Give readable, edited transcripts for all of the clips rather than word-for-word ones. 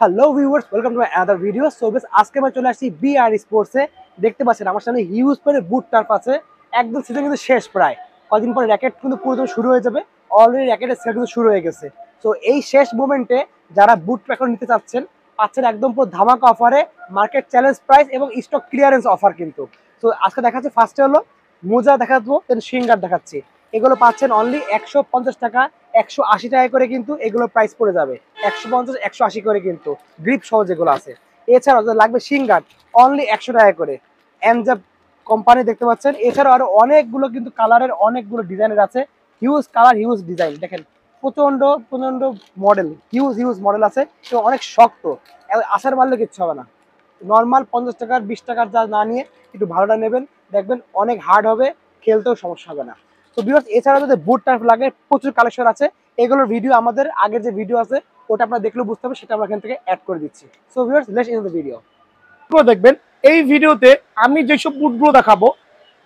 Hello viewers, welcome to my other video. So বেশ আজকে আমরা চলে আসছি বিআর স্পোর্টসে। দেখতে পাচ্ছেন আমার সামনে হিউজ পরে বুট টার্ফ আছে। একদম সিজন কিন্তু শেষ প্রায়, কদিন পরে র্যাকেট কিন্তু পুরো শুরু হয়ে যাবে। অলরেডি র্যাকেটের সেল কিন্তু শুরু হয়ে গেছে। সো এই শেষ মোমেন্টে যারা বুট এখন নিতে চাচ্ছেন পাচ্ছেন একদম পুরো ধামাকা অফারে, মার্কেট চ্যালেঞ্জ প্রাইস এবং স্টক ক্লিয়ারেন্স অফার কিন্তু। সো আজকে দেখাচ্ছি ফার্স্টে হলো মোজা দেখাবো, দেন সিঙ্গার দেখাচ্ছি। এগুলো পাচ্ছেন অনলি 150 টাকা, 180 টাকা করে কিন্তু এগুলো প্রাইস পড়ে যাবে। 150 180 করে কিন্তু গ্রিপ সহ যেগুলো আছে। এছাড়াও লাগবে সিঙ্গার অনলি 100 টাকা করে। এনজাব কোম্পানি দেখতে পাচ্ছেন। এছাড়াও আরো অনেকগুলো কিন্তু কালারের অনেকগুলো ডিজাইনের আছে। হিউজ কালার, হিউজ ডিজাইন, দেখেন প্রচন্ড প্রচন্ড মডেল, হিউজ হিউজ মডেল আছে এবং অনেক শক্ত, আসার মারলে কিচ্ছু হবে না। নর্মাল 50 টাকার 20 টাকার যা না নিয়ে একটু ভালোটা নেবেন, দেখবেন অনেক হার্ড হবে, খেলতেও সমস্যা হবে না। তো ভিউয়ার্স, এছাড়াও যদি বুট টার্ফ লাগে প্রচুর কালেকশন আছে। এগুলোর ভিডিও আমাদের আগের যে ভিডিও আছে ওটা আপনারা দেখলেও বুঝতে হবে, সেটা আমরা এখান থেকে অ্যাড করে দিচ্ছি। So viewers, let's into the video. দেখবেন এই ভিডিওতে আমি যেসব বুটগুলো দেখাবো,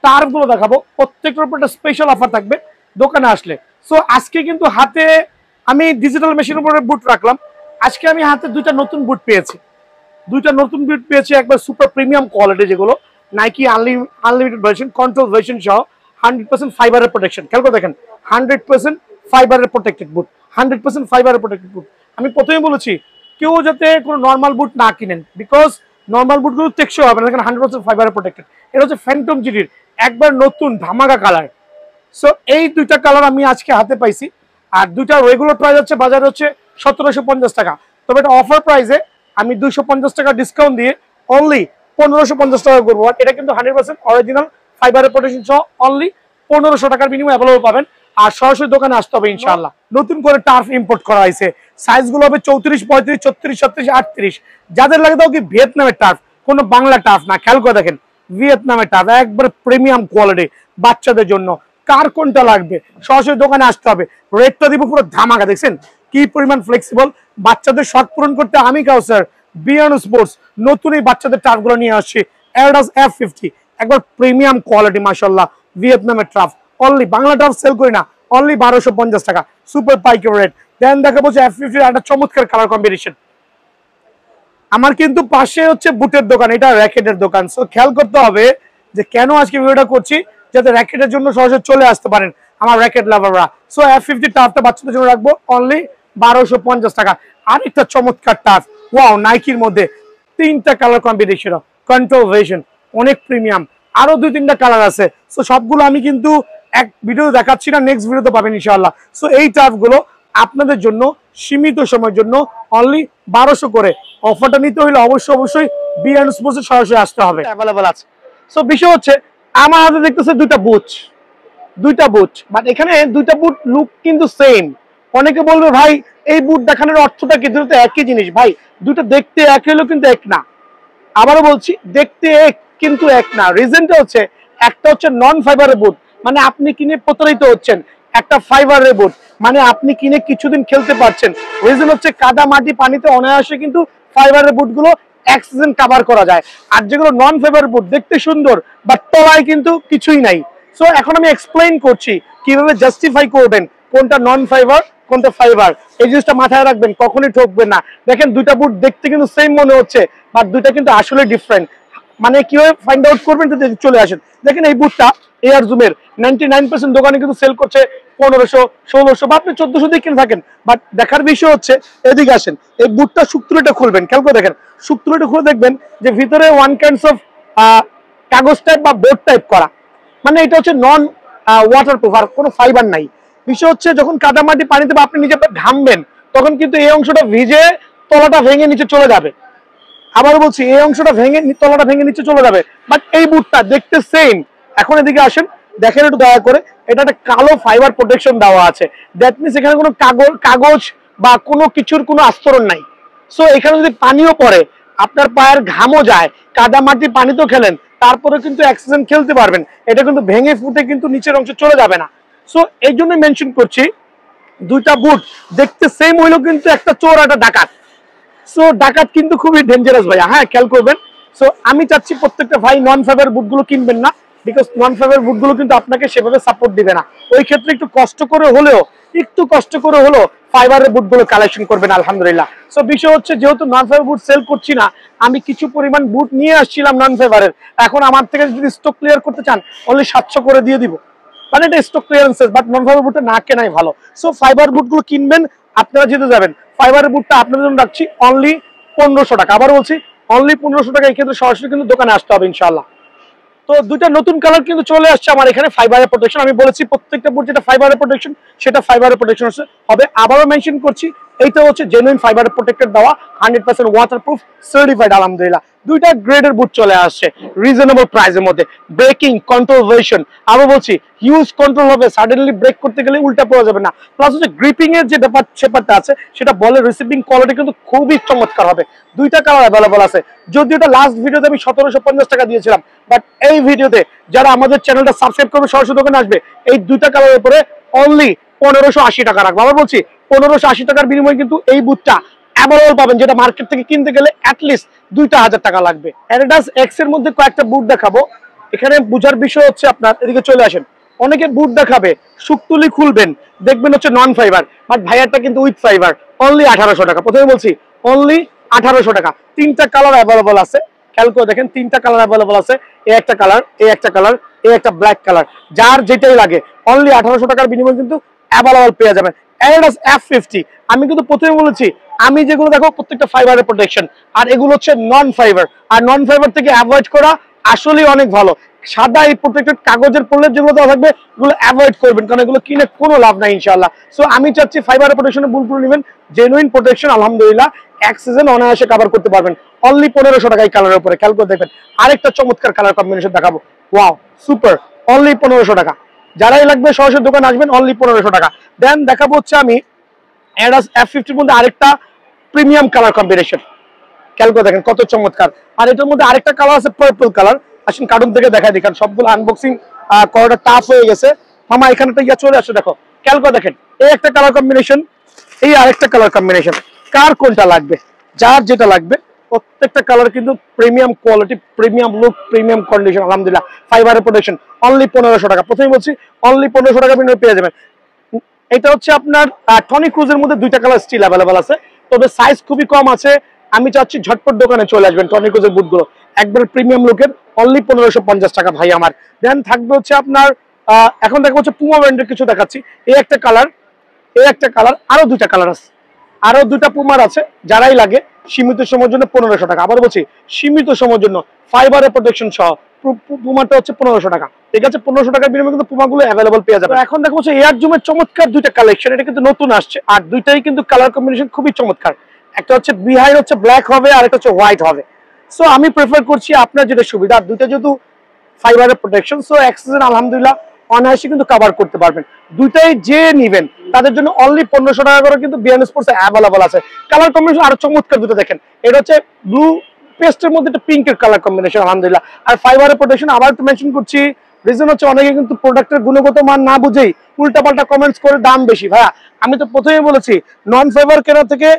টার্ফগুলো দেখাবো, প্রত্যেকটার উপর একটা স্পেশাল অফার থাকবে দোকানে আসলে। সো আজকে কিন্তু হাতে আমি ডিজিটাল মেশিনের উপরে বুট রাখলাম। আজকে আমি হাতে দুইটা নতুন বুট পেয়েছি, একবার সুপার প্রিমিয়াম কোয়ালিটি, যেগুলো Nike unlimited version, control version সহ 100% ফাইবারের প্রোটেকশন। খেয়াল করে দেখেন, 100% ফাইবারের প্রোটেক্টেড বুট, 100% ফাইবারের প্রোটেক্টেড বুট। আমি প্রথমেই বলেছি কেউ যাতে কোনো নর্মাল বুট না কিনেন, বিকজ নর্মাল বুটগুলো টেকসই হবে না, দেখেন 100% ফাইবারের প্রোটেক্টেড। এটা হচ্ছে ফ্যান্টম জিডির একবার নতুন ধামাকা কালার। সো এই দুইটা কালার আমি আজকে হাতে পাইছি। আর দুইটা রেগুলার প্রাইস হচ্ছে বাজারে হচ্ছে 1750 টাকা, তবে এটা অফার প্রাইসে আমি 250 টাকা ডিসকাউন্ট দিয়ে অনলি 1550 টাকা করবো। এটা কিন্তু 100% অরিজিনাল ফাইবারের প্রোটেকশন সহ অনলি 1500 টাকার বিনিময়ে অ্যাভেলেবল পাবেন। আর সরাসরি দোকানে আসতে হবে ইনশাআল্লাহ। নতুন করে টার্ফ ইম্পোর্ট করা হয়েছে, সাইজগুলো হবে 34, 35, 36, 37, 38। যাদের লাগে তাও কি ভিয়েতনামের টার্ফ, কোনো বাংলা টার্ফ না। খেয়াল করে দেখেন, ভিয়েতনামের টার্ফ একবার প্রিমিয়াম কোয়ালিটি বাচ্চাদের জন্য। কার কোনটা লাগবে সরাসরি দোকানে আসতে হবে। রেটটা দিব পুরো ধামাকা, দেখছেন কি পরিমাণ ফ্লেক্সিবল। বাচ্চাদের শখ পূরণ করতে আমি কাউসার বিয়ন স্পোর্টস নতুন এই বাচ্চাদের টার্ফগুলো নিয়ে আসছি। অ্যাডিডাস F50 একবার প্রিমিয়াম কোয়ালিটি, মাশাআল্লাহ। ভিয়েতনামের turf only, Bangla turf sale করি না, অনলি 1250 টাকা সুপার পাইকারি রেট। দেন দেখাবো যে F50 একটা চমৎকার কালার কম্বিনেশন। আমার কিন্তু পাশে হচ্ছে বুটের দোকান, এটা র্যাকেটের দোকান। সো খেয়াল করতে হবে যে কেন আজকে ভিডিওটা করছি, যাতে র্যাকেটের জন্য সরাসরি চলে আসতে পারেন আমার র্যাকেট লাভাররা। সো F50 টার্ফটা বাচ্চাদের জন্য রাখবো অনলি 1250 টাকা। আরেকটা চমৎকার টার্ফ, ওয়াও, নাইকির মধ্যে 3টা কালার কম্বিনেশন, কন্ট্রোল ভার্সন, অনেক প্রিমিয়াম। আরো 2-3টা কালার আছে। সো সবগুলো আমি কিন্তু এক ভিডিও দেখাচ্ছি না, নেক্সট ভিডিওতে পাবেন ইনশাআল্লাহ। সো এই টার্ফগুলো আপনাদের জন্য সীমিত সময়ের জন্য অনলি 1200 করে। অফারটা নিতে হলে অবশ্যই বিএন স্পোর্টসে সরাসরি আসতে হবে, অ্যাভেলেবল আছে। সো বিষয় হচ্ছে আমার হাতে দেখতেছে দুইটা বুট, বাট এখানে দুইটা বুট লুক কিন্তু সেম। অনেকে বলবে ভাই এই বুট দেখানোর অর্থটা কি? দুটো একই জিনিস ভাই, দুটো দেখতে এক হলেও কিন্তু এক না। আবারও বলছি, দেখতে এক কিন্তু এক না। রিজনটা হচ্ছে, একটা হচ্ছে নন ফাইবারের বুট, মানে আপনি কিনে প্রতারিত হচ্ছেন। একটা ফাইবারের বুট, মানে আপনি কিনে কিছুদিন খেলতে পারছেন। রিজন হচ্ছে কাদা মাটি পানিতে অনায়াসে কিন্তু ফাইবারের বুটগুলো এক সিজন কভার করা যায়। আর যেগুলো নন ফাইবারের বুট দেখতে সুন্দর, বাট তলায় কিন্তু কিছুই নাই। সো এখন আমি এক্সপ্লেইন করছি কিভাবে জাস্টিফাই করবেন কোনটা নন ফাইবার কোনটা ফাইবার। এই জিনিসটা মাথায় রাখবেন, কখনই ঠকবেন না। দেখেন দুইটা বুট দেখতে কিন্তু সেম মনে হচ্ছে, বাট দুইটা কিন্তু আসলে ডিফারেন্ট। মানে কিভাবে ফাইন্ড আউট করবেন যদি চলে আসেন। দেখেন এই বুটটা এয়ার জুমের 99% দোকানে কিন্তু সেল করছে 1500, 1600 বা আপনি 1400 দিয়ে কিনে থাকেন। বাট দেখার বিষয় হচ্ছে, এদিকে আসেন, এই বুটটা শুক্তুলিটা খুলবেন, খেয়াল করে দেখেন। শুক্তুলিটা খুলে দেখবেন যে ভিতরে ওয়ান কাইন্ডস অফ কাগজ টাইপ বা বোর্ড টাইপ করা, মানে এটা হচ্ছে নন ওয়াটারপ্রুফ, আর কোনো ফাইবার নাই। বিষয় হচ্ছে যখন কাদামাটি পানিতে বা আপনি নিজে ঘামবেন, তখন কিন্তু এই অংশটা ভিজে তলাটা ভেঙে নিচে চলে যাবে। আবার বলছি, এই অংশটা ভেঙে তলাটা ভেঙে নিচে চলে যাবে। বাট এই বুটটা দেখতে সেম। এখন এদিকে আসেন, দেখেন একটু দয়া করে, এটা একটা কালো ফাইবার প্রোটেকশন দেওয়া আছে। দ্যাট মিনস এখানে কোনো কাগজ বা কোনো কিছুর কোনো আস্তরণ নাই। সো এখানে যদি পানিও পড়ে, আপনার পায়ের ঘামও যায়, কাদা মাটি পানিতেও খেলেন, তারপরে কিন্তু এক সিজন খেলতে পারবেন। এটা কিন্তু ভেঙে ফুটে কিন্তু নিচের অংশ চলে যাবে না। সো এই জন্য মেনশন করছি, দুইটা বুট দেখতে সেম হইলেও কিন্তু একটা চোর একটা ডাকাত। সো ডাকাত কিন্তু খুবই ডেঞ্জারাস ভাইয়া, হ্যাঁ খেয়াল করবেন। সো আমি চাচ্ছি প্রত্যেকটা ভাই নন ফাইবার বুটগুলো কিনবেন না, বিকজ নন ফাইবার বুটগুলো কিন্তু আপনাকে সেভাবে সাপোর্ট দিবে না। ওই ক্ষেত্রে একটু কষ্ট করে হলেও ফাইবারের বুটগুলো কালেকশন করবেন আলহামদুলিল্লাহ। সো বিষয় হচ্ছে যেহেতু নন ফাইবার বুট সেল করছি না, আমি কিছু পরিমাণ বুট নিয়ে আসছিলাম নন ফাইবারের, এখন আমার থেকে যদি স্টক ক্লিয়ার করতে চান অনলি 700 করে দিয়ে দিব, মানে এটা স্টক ক্লিয়ারেন্সেস, বাট নন ফাইবার বুটটা না কেনাই ভালো। সো ফাইবার বুটগুলো কিনবেন, আপনারা যেতে যাবেন। ফাইবারের বুটটা আপনাদের জন্য রাখছি অনলি 1500 টাকা। আবার বলছি অনলি 1500 টাকা। এই ক্ষেত্রে সরাসরি কিন্তু দোকানে আসতে হবে ইনশাআল্লাহ। তো দুইটা নতুন কালার কিন্তু চলে আসছে আমার এখানে ফাইবারের প্রোটেকশন। আমি বলেছি প্রত্যেকটা বুট যেটা ফাইবারের প্রোটেকশন সেটা ফাইবারের প্রোটেকশন হবে। আবারও মেনশন করছি, এইটা হচ্ছে জেনুইন ফাইবারের প্রোটেক্টেড দেওয়া, 100% ওয়াটারপ্রুফ সার্টিফাইড আলহামদুলিল্লাহ। দুইটা গ্রেডের বুট চলে আসছে রিজনেবল প্রাইসের মধ্যে। ব্রেকিং কন্ট্রোল ভার্সন, আরো বলছি হিউজ কন্ট্রোল হবে, সাডেনলি ব্রেক করতে গেলে উল্টা পড়া যাবে না। প্লাস হচ্ছে গ্রিপিং এর যে ব্যাপারটা আছে সেটা বলের রিসিভিং কোয়ালিটি কিন্তু খুবই চমৎকার হবে। দুইটা কালার অ্যাভেলেবল আছে। যদিও এটা লাস্ট ভিডিওতে আমি 1750 টাকা দিয়েছিলাম, বাট এই ভিডিওতে যারা আমাদের চ্যানেলটা সাবস্ক্রাইব করবে সরাসরি দোকানে আসবে, এই দুইটা কালারের উপরে অনলি 1580 টাকা রাখবো। আবার বলছি 1580 টাকার বিনিময়ে কিন্তু এই বুটটা অ্যাভেলেবল পাবেন, যেটা মার্কেট থেকে কিনতে গেলে অ্যাটলিস্ট 2000 টাকা লাগবে। অ্যাডিডাস এক্স এর মধ্যে কয়েকটা বুট দেখাবো। এখানে বুঝার বিষয় হচ্ছে আপনার এদিকে চলে আসেন। অনেকে বুট দেখাবে, শুকতুলি খুলবেন, দেখবেন হচ্ছে নন ফাইবার, বাট ভাইয়ারটা কিন্তু উইথ ফাইবার, অনলি 1800 টাকা। প্রথমে বলছি অনলি 1800 টাকা। তিনটা কালার অ্যাভেলেবল আছে, খেয়াল করে দেখেন তিনটা কালার অ্যাভেলেবল আছে। এই একটা কালার, এই একটা কালার, এই একটা ব্ল্যাক কালার, যার যেটাই লাগে অনলি 1800 টাকার বিনিময়ে কিন্তু অ্যাভেলেবল পেয়ে যাবেন। অ্যাডিডাস F50 আমি কিন্তু প্রথমে বলেছি, আমি যেগুলো দেখো প্রত্যেকটা ফাইবারের প্রোটেকশন, আর এগুলো হচ্ছে নন ফাইবার। আর নন ফাইবার থেকে অ্যাভয়েড করা আসলেই অনেক ভালো। সাদা এই প্রোটেক্টেড কাগজের প্রলেপ যেগুলো দেওয়া থাকবে এগুলো অ্যাভয়েড করবেন, কারণ এগুলো কিনে কোনো লাভ নাই ইনশাআল্লাহ। সো আমি চাচ্ছি ফাইবারের প্রোটেকশনে বুটগুলো নেবেন, জেনুইন প্রোটেকশন আলহামদুলিল্লাহ, এক সিজন অনায়াসে কভার করতে পারবেন। অনলি 1500 টাকা এই কালারের উপরে। খেয়াল করে দেখবেন আরেকটা চমৎকার কালার কম্বিনেশন দেখাবো। ওয়াও সুপার, অনলি 1500 টাকা। যারাই লাগবে সরাসরি দোকানে আসবেন, অনলি 1500 টাকা। দেন দেখাবো হচ্ছে আমি অ্যাডিডাস F50 এর মধ্যে আরেকটা প্রিমিয়াম কালার কম্বিনেশন। খেয়াল করে দেখেন কত চমৎকার। আর এটার মধ্যে আরেকটা কালার আছে পার্পল কালার। আসুন কার্টুন থেকে দেখাই দেখেন, সবগুলো আনবক্সিং করাটা টাফ হয়ে গেছে। মামা এখানে একটা ইয়া চলে আসছে, দেখো খেয়াল করে দেখেন, এই একটা কালার কম্বিনেশন, এই আরেকটা কালার কম্বিনেশন। কার কোনটা লাগবে, যার যেটা লাগবে, প্রত্যেকটা কালার কিন্তু premium quality, premium look, premium condition আলহামদুলিল্লাহ। ফাইবারের প্রোটেকশন অনলি 1500 টাকা। প্রথমে বলছি অনলি 1500 টাকা বিনিময়ে পেয়ে যাবেন। এটা হচ্ছে আপনার টনি ক্রুজের মধ্যে দুইটা কালার স্টিল অ্যাভেলেবল আছে, তবে সাইজ খুবই কম আছে। আমি চাচ্ছি ঝটপট দোকানে চলে আসবেন। টনি ক্রুজের বুটগুলো একবার প্রিমিয়াম লুকের, অনলি 1550 টাকা ভাই আমার। দেন থাকবে হচ্ছে আপনার এখন দেখা হচ্ছে পুমা ব্র্যান্ডের কিছু দেখাচ্ছি। এই একটা কালার, এই একটা কালার, আরো দুইটা কালার আছে, আরো দুইটা পুমার আছে। যারাই লাগে সীমিত সময়ের জন্য 1500 টাকা। আবার বলছি সীমিত সময়ের জন্য ফাইবারের প্রোটেকশন সহ পুমাটা হচ্ছে 1500 টাকা। ঠিক আছে, 1500 টাকার বিনিময়ে কিন্তু পুমাগুলো অ্যাভেলেবল পেয়ে যাবে। এখন দেখো হচ্ছে এয়ার জুমের চমৎকার দুইটা কালেকশন, এটা কিন্তু নতুন আসছে, আর দুইটাই কিন্তু কালার কম্বিনেশন খুবই চমৎকার। একটা হচ্ছে বিহাইন্ড হচ্ছে ব্ল্যাক হবে, আর একটা হচ্ছে হোয়াইট হবে। সো আমি প্রেফার করছি আপনার যেটা সুবিধা, আর দুইটা যেহেতু ফাইবারের প্রোটেকশন, সো অ্যাক্সেসন আলহামদুলিল্লাহ অনায়াসে কিন্তু কভার করতে পারবেন। দুইটাই যে নিবেন তাদের জন্য অনলি 1500 টাকা করে কিন্তু বিএন স্পোর্টস অ্যাভেলেবল আছে। কালার কম্বিনেশন আরো চমৎকার দুটো দেখেন, এটা হচ্ছে ব্লু পেস্টের মধ্যে একটা পিঙ্কের কালার কম্বিনেশন আলহামদুলিল্লাহ। আর ফাইবারের প্রোটেকশন আবার একটু মেনশন করছি, রিজন হচ্ছে অনেকে কিন্তু প্রোডাক্টের গুণগত মান না বুঝেই উল্টাপাল্টা কমেন্টস করে দাম বেশি। ভাইয়া আমি তো প্রথমেই বলেছি নন ফাইবার কেনা থেকে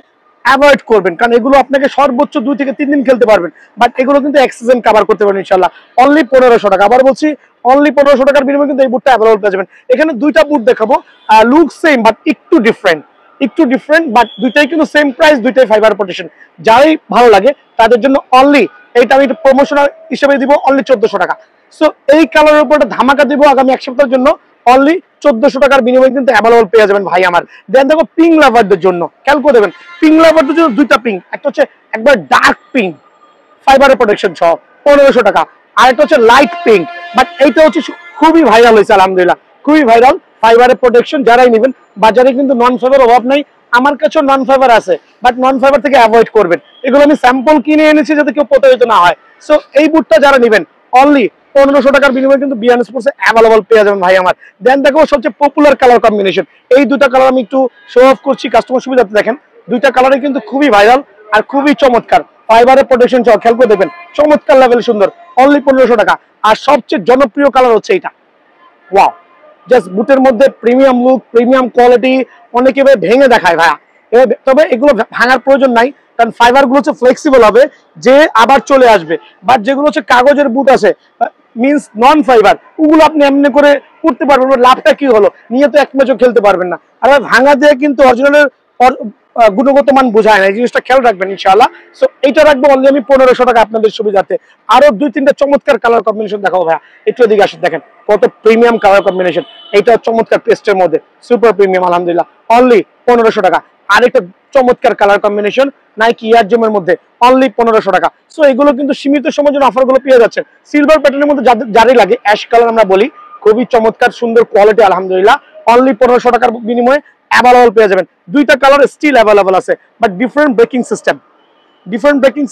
অ্যাভয়েড করবেন, কারণ এগুলো আপনাকে সর্বোচ্চ 2 থেকে 3 দিন খেলতে পারবেন, বাট এগুলো কিন্তু এক সিজন কভার করতে পারবেন ইনশাআল্লাহ। অনলি 1500 টাকা। আবার বলছি অনলি 1500 টাকার বিনিময়ে কিন্তু এই বুটটা অ্যাভেলেবল পেয়ে যাবেন। এখানে দুইটা বুট দেখাবো, লুক সেম বাট একটু ডিফারেন্ট, বাট দুইটাই কিন্তু সেম প্রাইস, দুইটাই ফাইবার প্রোটেকশন। যারাই ভালো লাগে তাদের জন্য অনলি এইটা আমি প্রমোশনাল হিসেবে দিব অনলি 1400 টাকা। সো এই কালারের উপর একটা ধামাকা দিব আগামী এক সপ্তাহের জন্য, অনলি 1400 টাকার বিনিময়ে কিন্তু অ্যাভেলেবল পেয়ে যাবেন ভাই আমার। দেন দেখো পিঙ্ক লাভারদের জন্য, খেয়াল করে দেবেন পিঙ্ক লাভারদের জন্য দুইটা পিঙ্ক, একটা হচ্ছে একবার ডার্ক পিঙ্ক ফাইবারের প্রোটেকশন সহ 1500 টাকা, আর একটা হচ্ছে লাইট পিঙ্ক, বাট এইটা হচ্ছে খুবই ভাইরাল হয়েছে আলহামদুলিল্লাহ, খুবই ভাইরাল। ফাইবারের প্রোটেকশন যারাই নেবেন, বাজারে কিন্তু নন ফাইবার অভাব নাই, আমার কাছেও নন ফাইবার আছে, বাট নন ফাইবার থেকে অ্যাভয়েড করবেন। এগুলো আমি স্যাম্পল কিনে এনেছি যাতে কেউ প্রতারিত না হয়। সো এই বুটটা যারা নেবেন অনলি 1500 টাকার বিনিময়ে কিন্তু বিএন স্পোর্টসে অ্যাভেলেবল পেয়ে যাবেন ভাই আমার। দেন দেখো সবচেয়ে পপুলার কালার কম্বিনেশন, এই দুটা কালার আমি একটু শো অফ করছি কাস্টমার সুবিধাতে। দেখেন দুইটা কালারই কিন্তু খুবই ভাইরাল আর খুবই চমৎকার। ফাইবারের প্রোটেকশন সহ খেয়াল করে দেখবেন চমৎকার লেভেল সুন্দর, অনলি 1500 টাকা। আর সবচেয়ে জনপ্রিয় কালার হচ্ছে এটা, ওয়াও জাস্ট বুটের মধ্যে প্রিমিয়াম লুক, প্রিমিয়াম কোয়ালিটি, অনেকে ভেঙে দেখায় ভাইয়া, তবে এগুলো ভাঙার প্রয়োজন নাই, কারণ ফাইবার গুলো হচ্ছে ফ্লেক্সিবল হবে, যে আবার চলে আসবে। বাট যেগুলো হচ্ছে কাগজের বুট আছে মিন্স নন ফাইবার, ওগুলো আপনি এমনি করে করতে পারবেন, লাভটা কি হলো, নিয়ে তো এক ম্যাচও খেলতে পারবেন না। আর ভাঙা দিয়ে কিন্তু অরিজিনালের গুণগত মান বোঝায় না, এই জিনিসটা খেয়াল রাখবেন ইনশাআল্লাহ। সো এইটা রাখবো অনলি আমি 1500 টাকা আপনাদের সুবিধাতে। আরো 2-3টা চমৎকার কালার কম্বিনেশন দেখাবো ভাইয়া, একটু এদিকে আসেন, দেখেন কত প্রিমিয়াম কালার কম্বিনেশন। এইটা চমৎকার পেস্টের মধ্যে সুপার প্রিমিয়াম আলহামদুলিল্লাহ, অনলি 1500 টাকা। আরেকটা চমৎকার কালার কম্বিনেশন নাইকি এয়ার জুমের মধ্যে, অনলি 1500 টাকা। সো এগুলো কিন্তু সীমিত সময়ের জন্য অফারগুলো পেয়ে যাচ্ছে। সিলভার প্যাটার্নের মধ্যে যারই লাগে, অ্যাশ কালার আমরা বলি, খুবই চমৎকার সুন্দর কোয়ালিটি আলহামদুলিল্লাহ, অনলি 1500 টাকার বিনিময়ে অ্যাভেলেবল পেয়ে যাবেন। দুইটা কালার স্টিল অ্যাভেলেবল আছে, বাট ডিফারেন্ট ব্রেকিং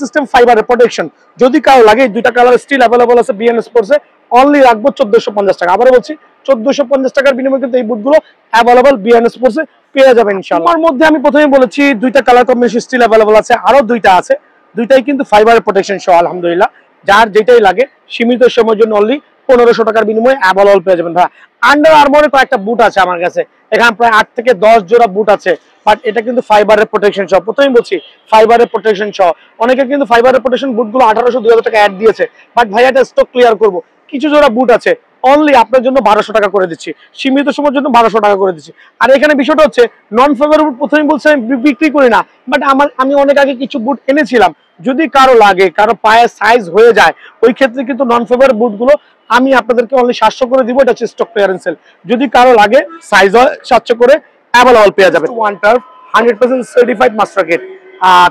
সিস্টেম, ফাইবারের প্রোটেকশন। যদি কারো লাগে দুইটা কালার স্টিল অ্যাভেলেবল আছে বিএন স্পোর্টসে, অনলি রাখবো 1450 টাকা। আবার বলছি 1450 টাকার বিনিময়ে কিন্তু এই বুটগুলো অ্যাভেলেবল বিএন স্পোর্টসে পেয়ে যাবেন ইনশাআল্লাহ। আমার মধ্যে আমি প্রথমে বলেছি দুইটা কালার কম্বিনেশন স্টিল অ্যাভেলেবল আছে, আরো দুইটা আছে, দুইটাই কিন্তু ফাইবারের প্রোটেকশন সহ আলহামদুলিল্লাহ। যার যেটাই লাগে সীমিত সময়ের জন্য অনলি 1500 টাকার বিনিময়ে অ্যাভেলেবল পেয়ে যাবেন। ভাই আন্ডার আর্মারের কয়েকটা বুট আছে আমার কাছে, এখানে প্রায় 8 থেকে 10 জোড়া বুট আছে, বাট এটা কিন্তু ফাইবারের প্রোটেকশন সহ। প্রথমেই বলছি ফাইবারের প্রোটেকশন সহ। অনেকে কিন্তু ফাইবারের প্রোটেকশন বুটগুলো 1800-2000 টাকা অ্যাড দিয়েছে, বাট ভাই এটা স্টক ক্লিয়ার করবো, কিছু জোড়া বুট আছে অনলি আপনার জন্য 1200 টাকা করে দিচ্ছি, সীমিত সময়ের জন্য 1200 টাকা করে দিচ্ছি। আর এখানে বিষয়টা হচ্ছে নন ফাইবার বুট প্রথমেই বলছি আমি বিক্রি করি না, বাট আমি অনেক আগে কিছু বুট এনেছিলাম, যদি কারো লাগে, কারো পায়ের সাইজ হয়ে যায়, ওই ক্ষেত্রে কিন্তু নন ফাইবার বুটগুলো আমি আপনাদেরকে অনলি 700 করে দিব, এটা হচ্ছে স্টক ক্লিয়ারেন্স সেল। যদি কারো লাগে সাইজ হয় 700 করে অ্যাভেলেবল পেয়ে যাবে। One turf 100% certified master gate.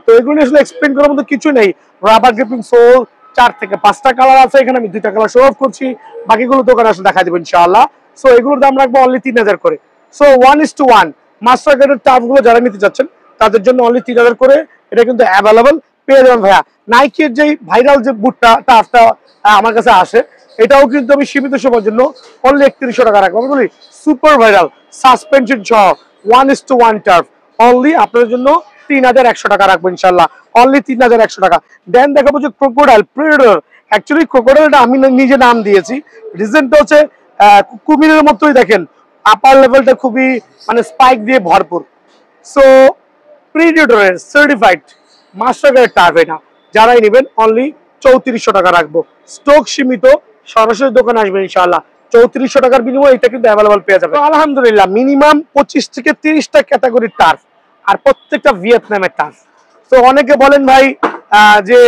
তো এগুলো আসলে এক্সপ্লেন করার মতো কিছু নেই। রাবার গ্রিপিং সোল 4 থেকে 5টা কালার আছে, এখানে আমি 2টা কালার শো অফ করছি, বাকিগুলো দোকানে আসলে দেখা দেবো ইনশাআল্লাহ। সো এগুলোর দাম রাখবো অনলি 3000 করে। সো 1:1 মাস্টার গেটের টার্ফগুলো যারা নিতে চাচ্ছেন তাদের জন্য অনলি 3000 করে, এটা কিন্তু অ্যাভেলেবল পেয়ে যাবেন ভাইয়া। নাইকির যে ভাইরাল যে বুটটা টার্ফটা আমার কাছে আসে, এটাও কিন্তু আমি সীমিত সময়ের জন্য অনলি 3100 টাকা রাখবো। আমি বলি সুপার ভাইরাল সাসপেনশন সহ 1:1 টার্ফ, অনলি আপনাদের জন্য 3100 টাকা রাখবো ইনশাল্লাহ, অনলি 3100 টাকা। দেন দেখাবো যে ক্রোকোডাইল প্রেডেটর। অ্যাকচুয়ালি ক্রোকোডাইলটা আমি নিজে নাম দিয়েছি, রিজনটা হচ্ছে কুমিরের মতোই দেখেন, আপার লেভেলটা খুবই মানে স্পাইক দিয়ে ভরপুর। সো প্রেডেটরের সার্টিফাইড মাস্টার গেটের টার্ফ এটা, যারাই নেবেন অনলি 3400 টাকা রাখবো। স্টক সীমিত, সরাসরি দোকানে আসবেন ইনশাআল্লাহ। 3400 টাকার বিনিময়ে এটা কিন্তু অ্যাভেলেবল পেয়ে যাবে আলহামদুলিল্লাহ। মিনিমাম 25 থেকে 30টা ক্যাটাগরির টার্ফ, আর প্রত্যেকটা ভিয়েতনামের টার্ফ। তো অনেকে বলেন ভাই যে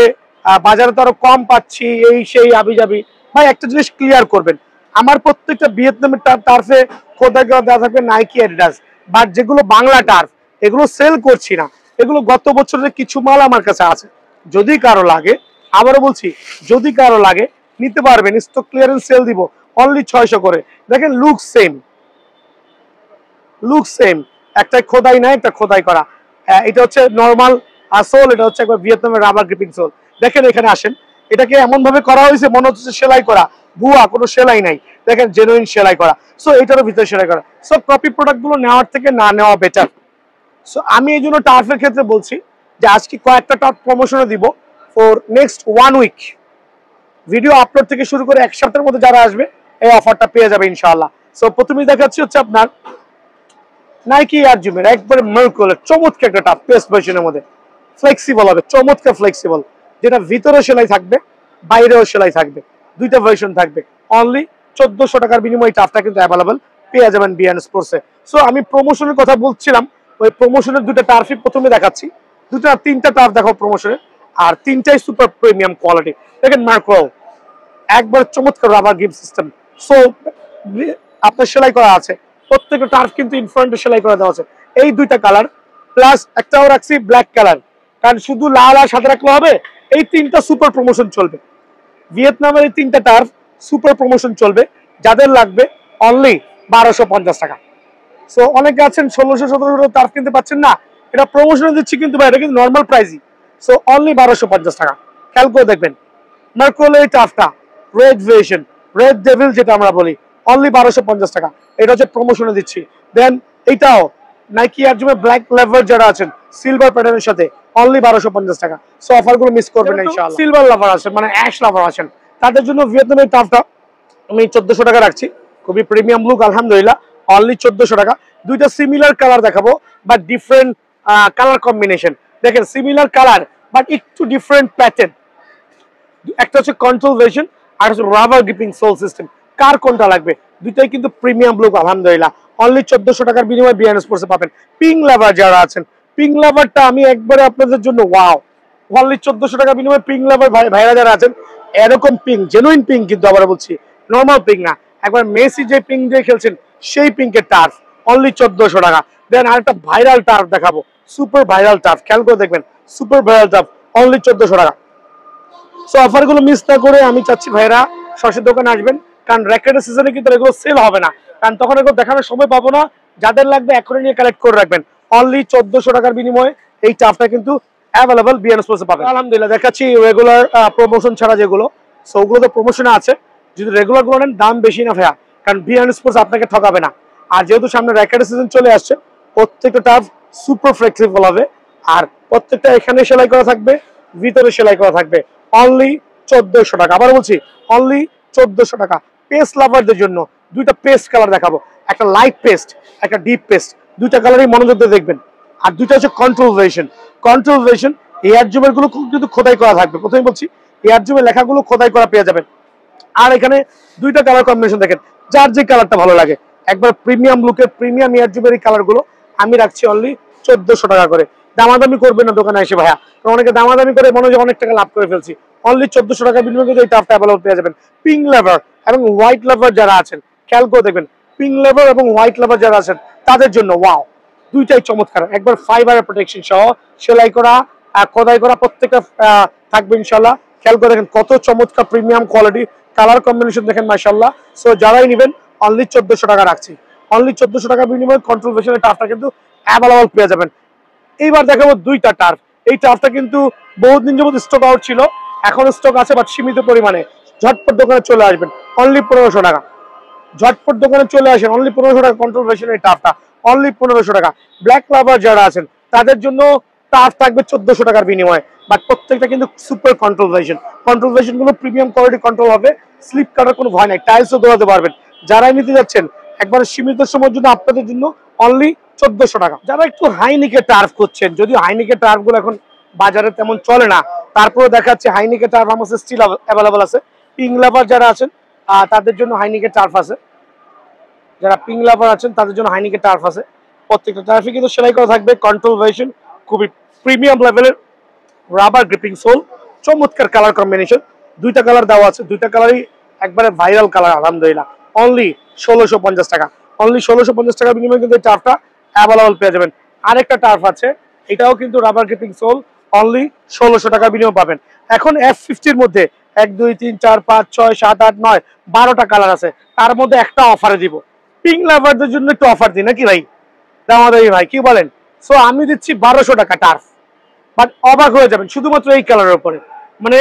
বাজারে তো আরো কম পাচ্ছি, এই সেই আবি যাবি। ভাই একটা জিনিস ক্লিয়ার করবেন, আমার প্রত্যেকটা ভিয়েতনামের টার্ফে খোদাই করা দেওয়া থাকবে নাইকি অ্যাডিডাস, বাট যেগুলো বাংলা টার্ফ এগুলো সেল করছি না, এগুলো গত বছরের কিছু মাল আমার কাছে আছে। যদি কারো লাগে, আবারও বলছি যদি কারো লাগে নিতে পারবেন, স্টক ক্লিয়ারেন্স সেল দিব অনলি 600 করে। দেখেন লুক সেম, একটা খোদাই নাই, একটা খোদাই করা। এটা হচ্ছে নর্মাল সোল, এটা হচ্ছে একবার ভিয়েতনামের রাবার গ্রিপিং সোল। দেখেন এখানে আসেন, এটাকে এমন ভাবে করা হয়েছে মনে হচ্ছে সেলাই করা, ভুয়া, কোনো সেলাই নাই, দেখেন জেনুইন সেলাই করা। সো এটারও ভিতরে সেলাই করা। সো কপি প্রোডাক্ট গুলো নেওয়ার থেকে না নেওয়া বেটার। সো আমি এই জন্য টার্ফের ক্ষেত্রে বলছি যে আজকে কয়েকটা টার্ফ প্রমোশনে দিব for next 1 week. Video upload থেকে শুরু করে 1 সপ্তাহের মধ্যে যারা আসবে এই অফারটা পেয়ে যাবে ইনশাআল্লাহ। সো প্রথমেই দেখাচ্ছি হচ্ছে আপনার নাইকি এয়ার জুমের একবারে মার্কোলের চমৎকার একটা টার্ফ, পেস্ট ভার্সনের মধ্যে ফ্লেক্সিবল হবে, চমৎকার ফ্লেক্সিবল, যেটা ভিতরে সেলাই থাকবে বাইরেও সেলাই থাকবে, দুইটা ভার্সন থাকবে। অনলি 1400 টাকার বিনিময়ে টার্ফটা কিন্তু অ্যাভেলেবল পেয়ে যাবেন বিএন স্পোর্টসে। সো আমি প্রমোশনের কথা বলছিলাম, ওই প্রমোশনের দুটো টার্ফই প্রথমে দেখাচ্ছি, 3টা টার্ফ দেখো প্রমোশনের, আর 3টাই সুপার প্রিমিয়াম কোয়ালিটি। দেখেন মার্কোল একবার চমৎকার রাবার গ্রিপ সিস্টেম। সো আপনার সেলাই করা আছে, প্রত্যেকটা টার্ফ কিন্তু ইনফ্রন্টে সেলাই করা দেওয়া আছে। এই 2টা কালার প্লাস একটাও রাখছি ব্ল্যাক কালার, কারণ শুধু লাল আর সাদা রাখলে হবে। এই 3টা সুপার প্রমোশন চলবে ভিয়েতনামের, এই 3টা টার্ফ সুপার প্রমোশন চলবে, যাদের লাগবে অনলি 1250 টাকা। সো অনেকে আছেন 1600-1700 টার্ফ কিনতে পাচ্ছেন না, এটা প্রমোশনে দিচ্ছি কিন্তু ভাই এটা কিন্তু নর্মাল প্রাইসই। সো অনলি 1250 টাকা। খেয়াল করে দেখবেন মার্কোল এই টার্ফটা রেড ভেরিয়েশন, রেড ডেভিল যেটা আমরা বলি, অনলি 1250 টাকা, এটা হচ্ছে প্রমোশনে দিচ্ছি। দেন এইটাও নাইকি এয়ার জুমে ব্ল্যাক লেভার যারা আছেন সিলভার প্যাটার্নের সাথে অনলি 1250 টাকা। সো অফারগুলো মিস করবেন না ইনশাআল্লাহ। সিলভার লাভার আছেন মানে অ্যাশ লাভার আছেন, তাদের জন্য ভিয়েতনামের টার্ফটা আমি 1400 টাকা রাখছি, খুবই প্রিমিয়াম লুক আলহামদুলিল্লাহ, অনলি 1400 টাকা। 2টা সিমিলার কালার দেখাবো বাট ডিফারেন্ট কালার কম্বিনেশন। দেখেন সিমিলার কালার বাট একটু ডিফারেন্ট প্যাটার্ন, একটা হচ্ছে কন্ট্রোল ভার্সন আর হচ্ছে রাবার গ্রিপিং সোল সিস্টেম। কার কোনটা লাগবে? দুইটাই কিন্তু প্রিমিয়াম লুক আলহামদুলিল্লাহ। অনলি 1400 টাকার বিনিময়ে বিআরএন স্পোর্টসে পাবেন। পিঙ্ক লাভার যারা আছেন, পিঙ্ক লাভারটা আমি একবারে আপনাদের জন্য ওয়াও, অনলি 1400 টাকা বিনিময়ে পিঙ্ক লাভার ভাইরা যারা আছেন, এরকম পিঙ্ক, জেনুইন পিঙ্ক কিন্তু আবার বলছি, নর্মাল পিঙ্ক না, একবার মেসি যে পিঙ্ক দিয়ে খেলছেন সেই পিঙ্কের টার্ফ, অনলি 1400 টাকা। দেন আরেকটা ভাইরাল টার্ফ দেখাবো, সুপার ভাইরাল টার্ফ, খেয়াল করে দেখবেন, সুপার ভাইরাল টার্ফ অনলি 1400 টাকা। সো অফার গুলো মিস না করে আমি চাচ্ছি ভাইরা সরাসরি দোকানে আসবেন, কারণ র্যাকেটের সিজনে কিন্তু এগুলো সেল হবে না, কারণ তখন এগুলো দেখানোর সময় পাবো না। যাদের লাগবে এখনই নিয়ে কালেক্ট করে রাখবেন। অনলি 1400 টাকার বিনিময়ে এই টার্ফটা কিন্তু অ্যাভেলেবল বিআরএন স্পোর্টসে পাবেন। আলহামদুলিল্লাহ দেখাচ্ছি রেগুলার প্রমোশন ছাড়া যেগুলো, সো ওগুলো তো প্রমোশনে আছে। যদি রেগুলার গুলো নেন দাম বেশি না ভাইয়া, কারণ বিআরএন স্পোর্টস আপনাকে ঠকাবে না। আর যেহেতু সামনে র্যাকেটের সিজন চলে আসছে, প্রত্যেকটা টার্ফ সুপার ফ্লেক্সিবল হবে, আর প্রত্যেকটা এখানে সেলাই করা থাকবে, ভিতরে সেলাই করা থাকবে। অনলি 1400 টাকা, আবার বলছি অনলি 1400 টাকা। পেস্ট লাভারদের জন্য দুইটা পেস্ট কালার দেখাবো, একটা লাইট পেস্ট, একটা ডিপ পেস্ট, দুইটা কালারই মনোযোগ দিয়ে দেখবেন। আর দুইটা হচ্ছে কন্ট্রোল ভেরিয়েশন। কন্ট্রোল ভেরিয়েশন এয়ার জুমের গুলো কিন্তু খোদাই করা থাকবে, প্রথমে বলছি এয়ার জুমের লেখাগুলো খোদাই করা পেয়ে যাবেন। আর এখানে দুইটা কালার কম্বিনেশন দেখেন, যার যে কালারটা ভালো লাগে, একবার প্রিমিয়াম লুকের প্রিমিয়াম এয়ার জুমের এই কালারগুলো আমি রাখছি অনলি 1400 টাকা করে। দামাদামি করবেন না দোকানে এসে ভাইয়া, কারণ অনেকে দামাদামি করে মনে হয় অনেক টাকা লাভ করে ফেলছি। অনলি 1400 টাকা বিনিময়ে কিন্তু এই টাফটা অ্যাভেলেবল পেয়ে যাবেন। পিঙ্ক লাভার এবং হোয়াইট লাভার যারা আছেন, খেয়াল করে দেখবেন, পিঙ্ক লাভার এবং হোয়াইট লাভার যারা আছেন তাদের জন্য ওয়াও, দুইটাই চমৎকার, একবার ফাইবারের প্রোটেকশন সহ সেলাই করা, খোদাই করা, প্রত্যেকটা থাকবে ইনশাল্লাহ। খেয়াল করে দেখেন কত চমৎকার প্রিমিয়াম কোয়ালিটি, কালার কম্বিনেশন দেখেন মাশাআল্লাহ। সো যারাই নেবেন অনলি 1400 টাকা রাখছি। অনলি 1400 টাকা বিনিময়ে কন্ট্রোল ভেরিয়েশনের টার্ফটা কিন্তু অ্যাভেলেবল পেয়ে যাবেন। এইবার দেখাবো দুইটা টার্ফ। এই টার্ফটা কিন্তু বহুদিন যাবত স্টক আউট ছিল, এখন স্টক আছে বাট সীমিত পরিমাণে। ঝটপট দোকানে চলে আসবেন, অনলি 1500 টাকা। ঝটপট দোকানে চলে আসেন, অনলি 1500 টাকা কন্ট্রোল ভেরিয়েশনের টার্ফটা, অনলি 1500 টাকা। ব্ল্যাক লাভার যারা আছেন তাদের জন্য টার্ফ থাকবে 1400 টাকার বিনিময়ে, বাট প্রত্যেকটা কিন্তু super control variation. Control variation গুলো প্রিমিয়াম কোয়ালিটি কন্ট্রোল হবে, স্লিপ কাটার কোনো ভয় নাই, টাইলসও দৌড়াতে পারবেন। যারাই নিতে যাচ্ছেন একবার সীমিত সময়ের জন্য আপনাদের জন্য অনলি 1400 টাকা। যারা একটু হাইনিকের টার্ফ করছেন, যদিও হাইনিকের টার্ফ গুলো এখন বাজারে তেমন চলে না, তারপরে দেখাচ্ছে হাইনিকের টার্ফ আমার স্টিল অ্যাভেলেবল আছে। পিঙ্ক লাভার যারা আছেন তাদের জন্য হাইনিকের টার্ফ আছে, যারা পিঙ্ক লাভার আছেন তাদের জন্য হাইনিকের টার্ফ আছে। প্রত্যেকটা টার্ফে কিন্তু সেলাই করা থাকবে, কন্ট্রোল ভেরিয়েশন, খুবই প্রিমিয়াম লেভেলের রাবার গ্রিপিং সোল, চমৎকার কালার কম্বিনেশন, দুইটা কালার দেওয়া আছে, দুইটা কালারই একবারে ভাইরাল কালার আলহামদুলিল্লাহ। অনলি 1650 টাকা। অনলি 1650 টাকা বিনিময়ে কিন্তু এই টার্ফটা অ্যাভেলেবল পেয়ে যাবেন। আরেকটা টার্ফ আছে, এটাও কিন্তু রাবার গ্রিপিং সোল, অনলি 1600 টাকা বিনিময়ে পাবেন। এখন F50-র মধ্যে 1 2 3 4 5 6 7 8 9 12টা কালার আছে, তার মধ্যে একটা অফারে দিব। পিঙ্ক লাভারদের জন্য একটু অফার দিই নাকি ভাই, দামাদামি ভাই কি বলেন? সো আমি দিচ্ছি 1200 টাকা টার্ফ, বাট অবাক হয়ে যাবেন শুধুমাত্র এই কালারের উপরে, মানে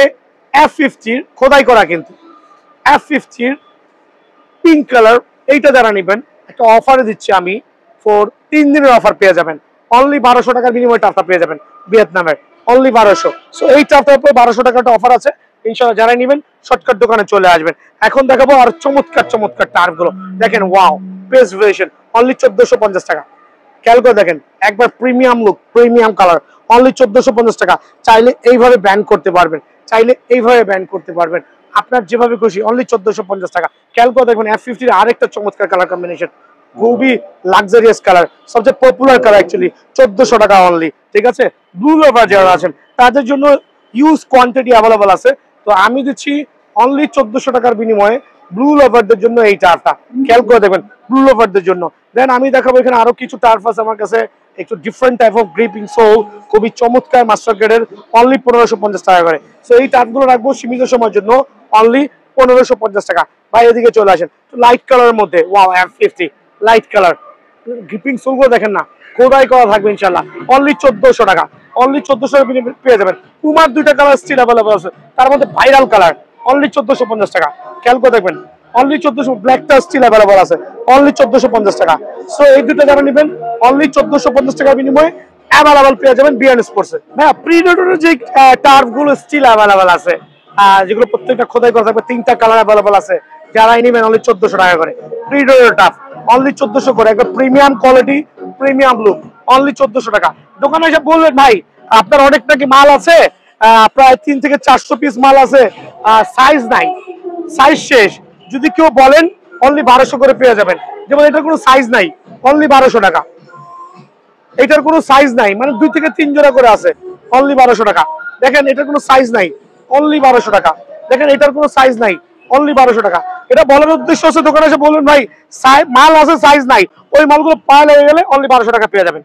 F50-র খোদাই করা, কিন্তু F50-র পিঙ্ক কালার, এইটা যারা নেবেন একটা অফারে দিচ্ছি আমি, 3 দিনের অফার পেয়ে যাবেন। অনলি 1200 টাকার বিনিময়ে টার্ফটা পেয়ে যাবেন ভিয়েতনামের, অনলি 1200। সো এই টার্ফটার উপরে 1200 টাকাটা অফার আছে ইনশাআল্লাহ। যারা নেবেন শর্টকাট দোকানে চলে আসবেন। এখন দেখাবো আর চমৎকার চমৎকার টার্ফ গুলো, দেখেন ওয়াও, বেস্ট ভেরিয়েশন, অনলি 1450 টাকা। খেয়াল করে দেখেন, একবার premium look, premium colour, only 1450 টাকা। চাইলে এইভাবে ব্যান্ড করতে পারবেন, চাইলে এইভাবে ব্যান্ড করতে পারবেন, আপনার যেভাবে খুশি, অনলি 1450 টাকা। খেয়াল করে দেখবেন F50-র আরেকটা চমৎকার কালার কম্বিনেশন, খুবই লাক্সারিয়াস কালার, সবচেয়ে পপুলার কালার অ্যাকচুয়ালি, 1400 টাকা অনলি, ঠিক আছে। ব্লু লাভার যারা আছেন তাদের জন্য ইউজ কোয়ান্টিটি অ্যাভেলেবল আছে, তো আমি দিচ্ছি অনলি 1400 টাকার বিনিময়ে ব্লু লাভারদের জন্য এই টার্ফটা। খেয়াল করে দেখবেন ব্লু লাভারদের জন্য। দেন আমি দেখাবো এখানে আরো কিছু টার্ফ আছে আমার কাছে, একটু different type of gripping sole, খুবই চমৎকার মাস্টার গ্রেডের, অনলি 1550 টাকা করে। সো এই টার্ফগুলো রাখবো সীমিত সময়ের জন্য, অনলি 1550 টাকা। ভাই এদিকে চলে আসেন, লাইট কালারের মধ্যে wow, F50 light colour, gripping sole গুলো দেখেন না, খোদাই করা থাকবে ইনশাআল্লাহ, অনলি 1400 টাকা। অনলি 1400 পেয়ে যাবেন। পুমার দুইটা কালার স্টিল অ্যাভেলেবল আছে, তার মধ্যে ভাইরাল কালার, অনলি 1450 টাকা। খেয়াল করে দেখবেন অনলি 1400, ব্ল্যাকটা স্টিল অ্যাভেলেবল আছে, অনলি 1450 টাকা। সো এই দুটো যারা নেবেন অনলি 1450 টাকা বিনিময়ে অ্যাভেলেবল পেয়ে যাবেন বিআরএন স্পোর্টসে। হ্যাঁ, প্রিডেটরের যে টার্ফ গুলো স্টিল অ্যাভেলেবল আছে, যেগুলো প্রত্যেকটা খোদাই করা থাকবে, 3টা কালার অ্যাভেলেবল আছে, যারাই নেবেন অনলি 1400 টাকা করে। প্রিডেটর টার্ফ অনলি 1400 করে, একবার premium quality, premium look, only 1400 টাকা। দোকানে এসে বলবেন ভাই আপনার অনেক নাকি মাল আছে, প্রায় 3 থেকে 400 পিস মাল আছে, সাইজ নাই, সাইজ শেষ, যদি কেউ বলেন অনলি 1200 করে পেয়ে যাবেন। যেমন এটার কোনো সাইজ নাই, অনলি 1200 টাকা। এটার কোনো সাইজ নাই, মানে 2 থেকে 3 জোড়া করে আছে, অনলি 1200 টাকা। দেখেন এটার কোনো সাইজ নাই, অনলি 1200 টাকা। দেখেন এটার কোনো সাইজ নাই, অনলি 1200 টাকা। এটা বলার উদ্দেশ্য হচ্ছে দোকানে এসে বলবেন ভাই মাল আছে সাইজ নাই, ওই মালগুলো পায়ে লেগে গেলে অনলি 1200 টাকা পেয়ে যাবেন।